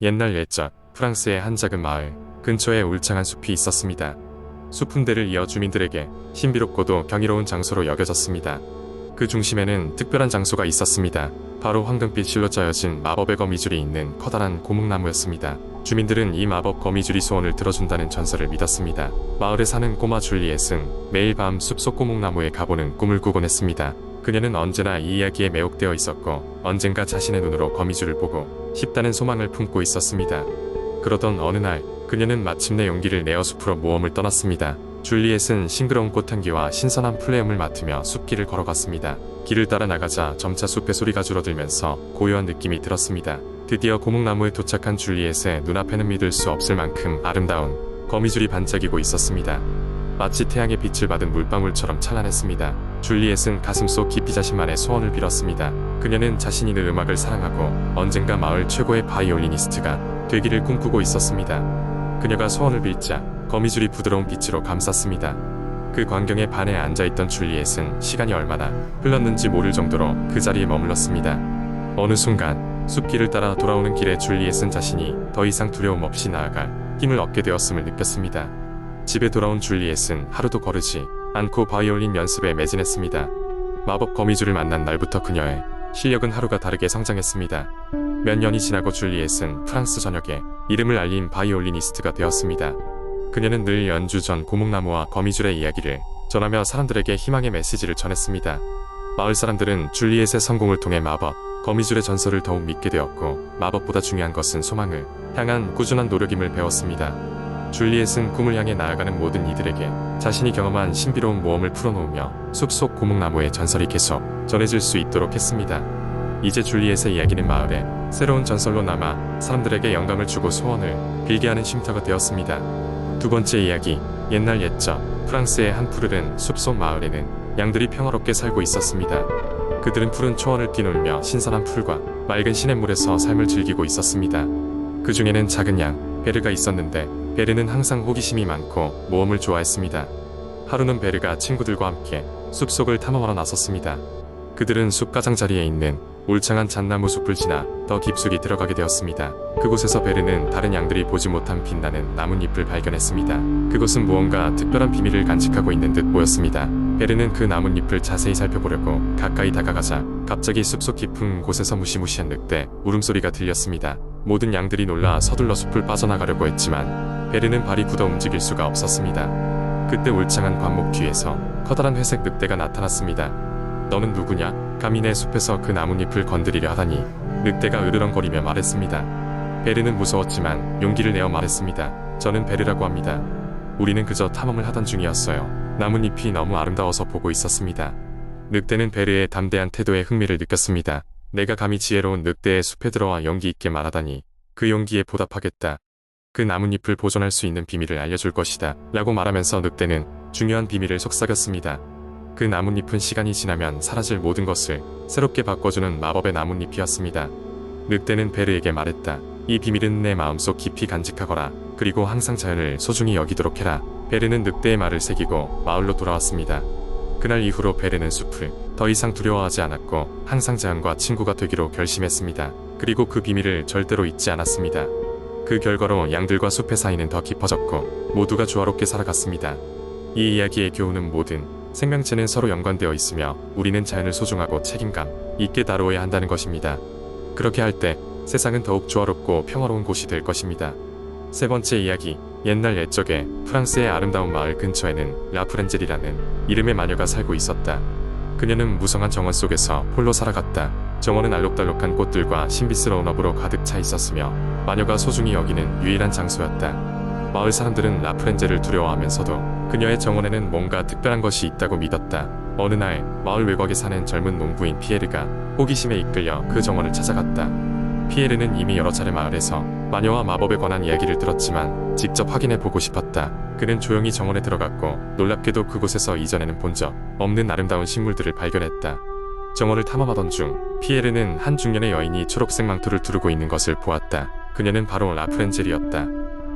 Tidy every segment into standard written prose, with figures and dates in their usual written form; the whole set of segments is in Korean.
옛날 옛적 프랑스의 한 작은 마을 근처에 울창한 숲이 있었습니다. 숲은 대를 이어 주민들에게 신비롭고도 경이로운 장소로 여겨졌습니다. 그 중심에는 특별한 장소가 있었습니다. 바로 황금빛 실로 짜여진 마법의 거미줄이 있는 커다란 고목나무였습니다. 주민들은 이 마법 거미줄이 소원을 들어준다는 전설을 믿었습니다. 마을에 사는 꼬마 줄리엣은 매일 밤 숲속 고목나무에 가보는 꿈을 꾸곤 했습니다. 그녀는 언제나 이 이야기에 매혹되어 있었고 언젠가 자신의 눈으로 거미줄을 보고 싶다는 소망을 품고 있었습니다. 그러던 어느 날 그녀는 마침내 용기를 내어 숲으로 모험을 떠났습니다. 줄리엣은 싱그러운 꽃향기와 신선한 플레음을 맡으며 숲길을 걸어갔습니다. 길을 따라 나가자 점차 숲의 소리가 줄어들면서 고요한 느낌이 들었습니다. 드디어 고목나무에 도착한 줄리엣의 눈앞에는 믿을 수 없을 만큼 아름다운 거미줄이 반짝이고 있었습니다. 마치 태양의 빛을 받은 물방울처럼 찬란했습니다. 줄리엣은 가슴속 깊이 자신만의 소원을 빌었습니다. 그녀는 자신이 늘 음악을 사랑하고 언젠가 마을 최고의 바이올리니스트가 되기를 꿈꾸고 있었습니다. 그녀가 소원을 빌자 거미줄이 부드러운 빛으로 감쌌습니다. 그 광경에 반해 앉아있던 줄리엣은 시간이 얼마나 흘렀는지 모를 정도로 그 자리에 머물렀습니다. 어느 순간 숲길을 따라 돌아오는 길에 줄리엣은 자신이 더 이상 두려움 없이 나아갈 힘을 얻게 되었음을 느꼈습니다. 집에 돌아온 줄리엣은 하루도 거르지 않고 바이올린 연습에 매진했습니다. 마법 거미줄을 만난 날부터 그녀의 실력은 하루가 다르게 성장했습니다. 몇 년이 지나고 줄리엣은 프랑스 전역에 이름을 알린 바이올리니스트가 되었습니다. 그녀는 늘 연주 전 고목나무와 거미줄의 이야기를 전하며 사람들에게 희망의 메시지를 전했습니다. 마을 사람들은 줄리엣의 성공을 통해 마법 거미줄의 전설을 더욱 믿게 되었고 마법보다 중요한 것은 소망을 향한 꾸준한 노력임을 배웠습니다. 줄리엣은 꿈을 향해 나아가는 모든 이들에게 자신이 경험한 신비로운 모험을 풀어놓으며 숲속 고목나무의 전설이 계속 전해질 수 있도록 했습니다. 이제 줄리엣의 이야기는 마을에 새로운 전설로 남아 사람들에게 영감을 주고 소원을 빌게 하는 쉼터가 되었습니다. 두 번째 이야기, 옛날 옛적 프랑스의 한 푸르른 숲속 마을에는 양들이 평화롭게 살고 있었습니다. 그들은 푸른 초원을 뛰놀며 신선한 풀과 맑은 시냇물에서 삶을 즐기고 있었습니다. 그 중에는 작은 양 베르가 있었는데 베르는 항상 호기심이 많고 모험을 좋아했습니다. 하루는 베르가 친구들과 함께 숲속을 탐험하러 나섰습니다. 그들은 숲 가장자리에 있는 울창한 잣나무 숲을 지나 더 깊숙이 들어가게 되었습니다. 그곳에서 베르는 다른 양들이 보지 못한 빛나는 나뭇잎을 발견했습니다. 그곳은 무언가 특별한 비밀을 간직하고 있는 듯 보였습니다. 베르는 그 나뭇잎을 자세히 살펴보려고 가까이 다가가자 갑자기 숲속 깊은 곳에서 무시무시한 늑대 울음소리가 들렸습니다. 모든 양들이 놀라 서둘러 숲을 빠져나가려고 했지만 베르는 발이 굳어 움직일 수가 없었습니다. 그때 울창한 관목 뒤에서 커다란 회색 늑대가 나타났습니다. 너는 누구냐? 감히 내 숲에서 그 나뭇잎을 건드리려 하다니. 늑대가 으르렁거리며 말했습니다. 베르는 무서웠지만 용기를 내어 말했습니다. 저는 베르라고 합니다. 우리는 그저 탐험을 하던 중이었어요. 나뭇잎이 너무 아름다워서 보고 있었습니다. 늑대는 베르의 담대한 태도에 흥미를 느꼈습니다. 내가 감히 지혜로운 늑대의 숲에 들어와 용기 있게 말하다니. 그 용기에 보답하겠다. 그 나뭇잎을 보존할 수 있는 비밀을 알려줄 것이다. 라고 말하면서 늑대는 중요한 비밀을 속삭였습니다. 그 나뭇잎은 시간이 지나면 사라질 모든 것을 새롭게 바꿔주는 마법의 나뭇잎이었습니다. 늑대는 베르에게 말했다. 이 비밀은 내 마음속 깊이 간직하거라. 그리고 항상 자연을 소중히 여기도록 해라. 베르는 늑대의 말을 새기고 마을로 돌아왔습니다. 그날 이후로 베르는 숲을 더 이상 두려워하지 않았고 항상 자연과 친구가 되기로 결심했습니다. 그리고 그 비밀을 절대로 잊지 않았습니다. 그 결과로 양들과 숲의 사이는 더 깊어졌고 모두가 조화롭게 살아갔습니다. 이 이야기의 교훈은 모든 생명체는 서로 연관되어 있으며 우리는 자연을 소중하고 책임감 있게 다루어야 한다는 것입니다. 그렇게 할 때 세상은 더욱 조화롭고 평화로운 곳이 될 것입니다. 세 번째 이야기, 옛날 옛적에 프랑스의 아름다운 마을 근처에는 라프렌젤이라는 이름의 마녀가 살고 있었다. 그녀는 무성한 정원 속에서 홀로 살아갔다. 정원은 알록달록한 꽃들과 신비스러운 어부로 가득 차 있었으며 마녀가 소중히 여기는 유일한 장소였다. 마을 사람들은 라프렌젤을 두려워하면서도 그녀의 정원에는 뭔가 특별한 것이 있다고 믿었다. 어느 날 마을 외곽에 사는 젊은 농부인 피에르가 호기심에 이끌려 그 정원을 찾아갔다. 피에르는 이미 여러 차례 마을에서 마녀와 마법에 관한 이야기를 들었지만 직접 확인해 보고 싶었다. 그는 조용히 정원에 들어갔고 놀랍게도 그곳에서 이전에는 본 적 없는 아름다운 식물들을 발견했다. 정원을 탐험하던 중 피에르는 한 중년의 여인이 초록색 망토를 두르고 있는 것을 보았다. 그녀는 바로 라프렌젤이었다.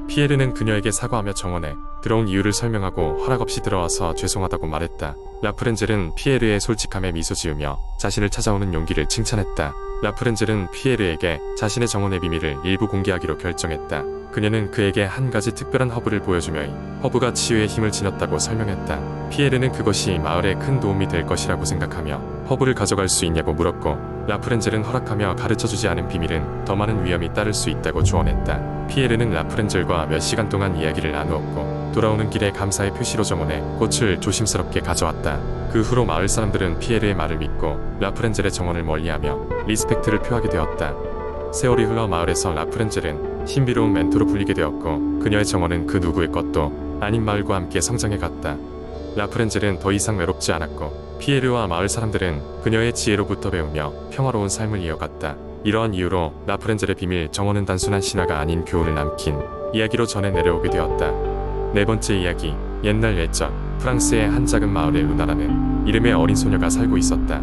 피에르는 그녀에게 사과하며 정원에 들어온 이유를 설명하고 허락 없이 들어와서 죄송하다고 말했다. 라프렌젤은 피에르의 솔직함에 미소 지으며 자신을 찾아오는 용기를 칭찬했다. 라프렌젤은 피에르에게 자신의 정원의 비밀을 일부 공개하기로 결정했다. 그녀는 그에게 한 가지 특별한 허브를 보여주며 이 허브가 치유의 힘을 지녔다고 설명했다. 피에르는 그것이 마을에 큰 도움이 될 것이라고 생각하며 허브를 가져갈 수 있냐고 물었고, 라프렌젤은 허락하며 가르쳐주지 않은 비밀은 더 많은 위험이 따를 수 있다고 조언했다. 피에르는 라프렌젤과 몇 시간 동안 이야기를 나누었고, 돌아오는 길에 감사의 표시로 정원에 꽃을 조심스럽게 가져왔다. 그 후로 마을 사람들은 피에르의 말을 믿고 라프렌젤의 정원을 멀리하며 리스펙트를 표하게 되었다. 세월이 흘러 마을에서 라프렌젤은 신비로운 멘토로 불리게 되었고, 그녀의 정원은 그 누구의 것도 아닌 마을과 함께 성장해 갔다. 라프렌젤은 더 이상 외롭지 않았고, 피에르와 마을 사람들은 그녀의 지혜로부터 배우며 평화로운 삶을 이어갔다. 이러한 이유로 라프렌젤의 비밀 정원은 단순한 신화가 아닌 교훈을 남긴 이야기로 전해 내려오게 되었다. 네 번째 이야기. 옛날 예적 프랑스의 한 작은 마을에 루나라는 이름의 어린 소녀가 살고 있었다.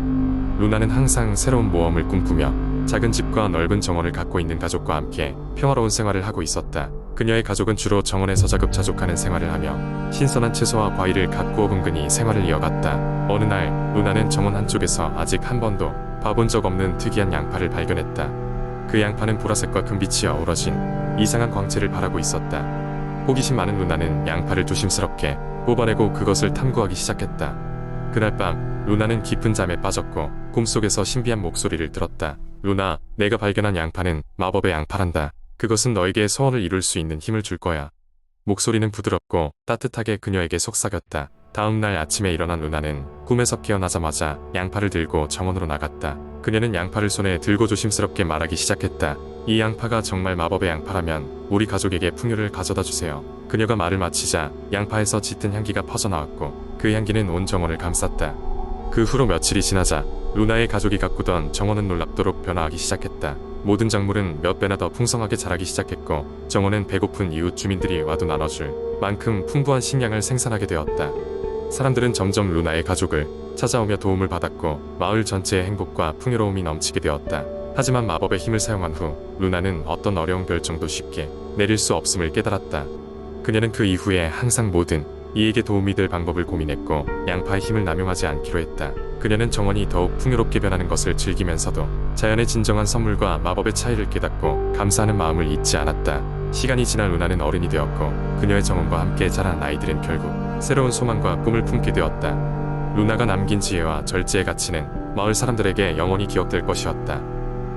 루나는 항상 새로운 모험을 꿈꾸며 작은 집과 넓은 정원을 갖고 있는 가족과 함께 평화로운 생활을 하고 있었다. 그녀의 가족은 주로 정원에서 자급자족하는 생활을 하며 신선한 채소와 과일을 갖고 근근히 생활을 이어갔다. 어느 날 루나는 정원 한쪽에서 아직 한 번도 봐본 적 없는 특이한 양파를 발견했다. 그 양파는 보라색과 금빛이 어우러진 이상한 광채를 발하고 있었다. 호기심 많은 루나는 양파를 조심스럽게 뽑아내고 그것을 탐구하기 시작했다. 그날 밤 루나는 깊은 잠에 빠졌고 꿈속에서 신비한 목소리를 들었다. 루나, 내가 발견한 양파는 마법의 양파란다. 그것은 너에게 소원을 이룰 수 있는 힘을 줄 거야. 목소리는 부드럽고 따뜻하게 그녀에게 속삭였다. 다음 날 아침에 일어난 루나는 꿈에서 깨어나자마자 양파를 들고 정원으로 나갔다. 그녀는 양파를 손에 들고 조심스럽게 말하기 시작했다. 이 양파가 정말 마법의 양파라면 우리 가족에게 풍요를 가져다 주세요. 그녀가 말을 마치자 양파에서 짙은 향기가 퍼져나왔고, 그 향기는 온 정원을 감쌌다. 그 후로 며칠이 지나자 루나의 가족이 가꾸던 정원은 놀랍도록 변화하기 시작했다. 모든 작물은 몇 배나 더 풍성하게 자라기 시작했고, 정원은 배고픈 이웃 주민들이 와도 나눠줄 만큼 풍부한 식량을 생산하게 되었다. 사람들은 점점 루나의 가족을 찾아오며 도움을 받았고, 마을 전체의 행복과 풍요로움이 넘치게 되었다. 하지만 마법의 힘을 사용한 후 루나는 어떤 어려운 결정도 쉽게 내릴 수 없음을 깨달았다. 그녀는 그 이후에 항상 모든 이에게 도움이 될 방법을 고민했고, 양파의 힘을 남용하지 않기로 했다. 그녀는 정원이 더욱 풍요롭게 변하는 것을 즐기면서도 자연의 진정한 선물과 마법의 차이를 깨닫고 감사하는 마음을 잊지 않았다. 시간이 지나 루나는 어른이 되었고, 그녀의 정원과 함께 자란 아이들은 결국 새로운 소망과 꿈을 품게 되었다. 루나가 남긴 지혜와 절제의 가치는 마을 사람들에게 영원히 기억될 것이었다.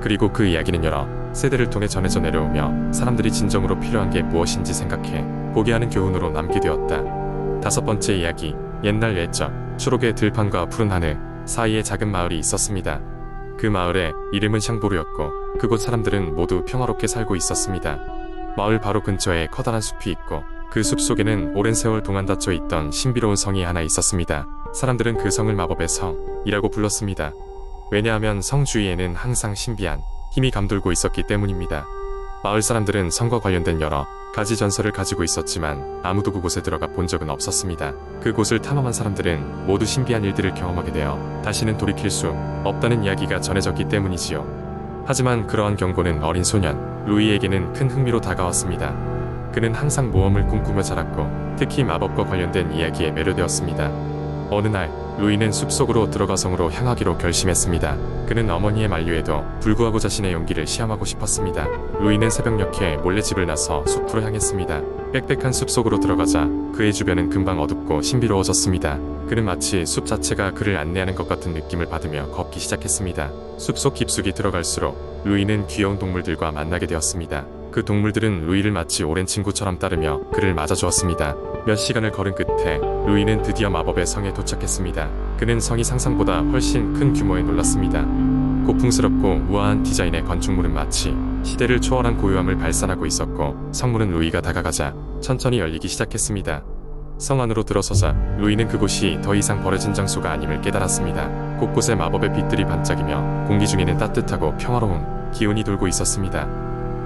그리고 그 이야기는 여러 세대를 통해 전해져 내려오며 사람들이 진정으로 필요한 게 무엇인지 생각해 보게 하는 교훈으로 남게 되었다. 다섯 번째 이야기. 옛날 옛적 초록의 들판과 푸른 하늘 사이에 작은 마을이 있었습니다. 그 마을의 이름은 샹보르였고, 그곳 사람들은 모두 평화롭게 살고 있었습니다. 마을 바로 근처에 커다란 숲이 있고, 그 숲 속에는 오랜 세월 동안 닫혀 있던 신비로운 성이 하나 있었습니다. 사람들은 그 성을 마법의 성이라고 불렀습니다. 왜냐하면 성 주위에는 항상 신비한 힘이 감돌고 있었기 때문입니다. 마을 사람들은 성과 관련된 여러 가지 전설을 가지고 있었지만 아무도 그곳에 들어가 본 적은 없었습니다. 그곳을 탐험한 사람들은 모두 신비한 일들을 경험하게 되어 다시는 돌이킬 수 없다는 이야기가 전해졌기 때문이지요. 하지만 그러한 경고는 어린 소년 루이에게는 큰 흥미로 다가왔습니다. 그는 항상 모험을 꿈꾸며 자랐고, 특히 마법과 관련된 이야기에 매료되었습니다. 어느 날 루이는 숲속으로 들어가 성으로 향하기로 결심했습니다. 그는 어머니의 만류에도 불구하고 자신의 용기를 시험하고 싶었습니다. 루이는 새벽녘에 몰래 집을 나서 숲으로 향했습니다. 빽빽한 숲속으로 들어가자 그의 주변은 금방 어둡고 신비로워졌습니다. 그는 마치 숲 자체가 그를 안내하는 것 같은 느낌을 받으며 걷기 시작했습니다. 숲속 깊숙이 들어갈수록 루이는 귀여운 동물들과 만나게 되었습니다. 그 동물들은 루이를 마치 오랜 친구처럼 따르며 그를 맞아주었습니다. 몇 시간을 걸은 끝에 루이는 드디어 마법의 성에 도착했습니다. 그는 성이 상상보다 훨씬 큰 규모에 놀랐습니다. 고풍스럽고 우아한 디자인의 건축물은 마치 시대를 초월한 고요함을 발산하고 있었고, 성문은 루이가 다가가자 천천히 열리기 시작했습니다. 성 안으로 들어서자 루이는 그곳이 더 이상 버려진 장소가 아님을 깨달았습니다. 곳곳에 마법의 빛들이 반짝이며 공기 중에는 따뜻하고 평화로운 기운이 돌고 있었습니다.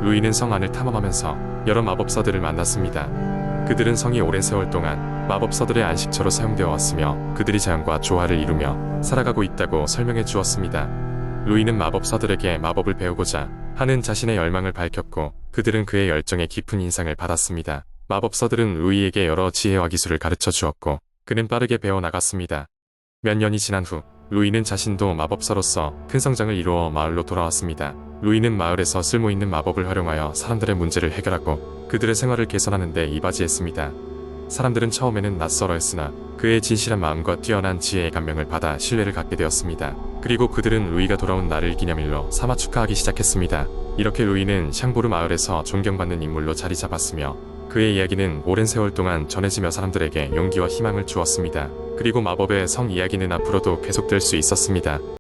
루이는 성 안을 탐험하면서 여러 마법사들을 만났습니다. 그들은 성이 오랜 세월 동안 마법사들의 안식처로 사용되어 왔으며 그들이 자연과 조화를 이루며 살아가고 있다고 설명해 주었습니다. 루이는 마법사들에게 마법을 배우고자 하는 자신의 열망을 밝혔고, 그들은 그의 열정에 깊은 인상을 받았습니다. 마법사들은 루이에게 여러 지혜와 기술을 가르쳐 주었고, 그는 빠르게 배워나갔습니다. 몇 년이 지난 후 루이는 자신도 마법사로서 큰 성장을 이루어 마을로 돌아왔습니다. 루이는 마을에서 쓸모있는 마법을 활용하여 사람들의 문제를 해결하고 그들의 생활을 개선하는 데 이바지했습니다. 사람들은 처음에는 낯설어했으나 그의 진실한 마음과 뛰어난 지혜의 감명을 받아 신뢰를 갖게 되었습니다. 그리고 그들은 루이가 돌아온 날을 기념일로 삼아 축하하기 시작했습니다. 이렇게 루이는 샹보르 마을에서 존경받는 인물로 자리 잡았으며 그의 이야기는 오랜 세월 동안 전해지며 사람들에게 용기와 희망을 주었습니다. 그리고 마법의 성 이야기는 앞으로도 계속될 수 있었습니다.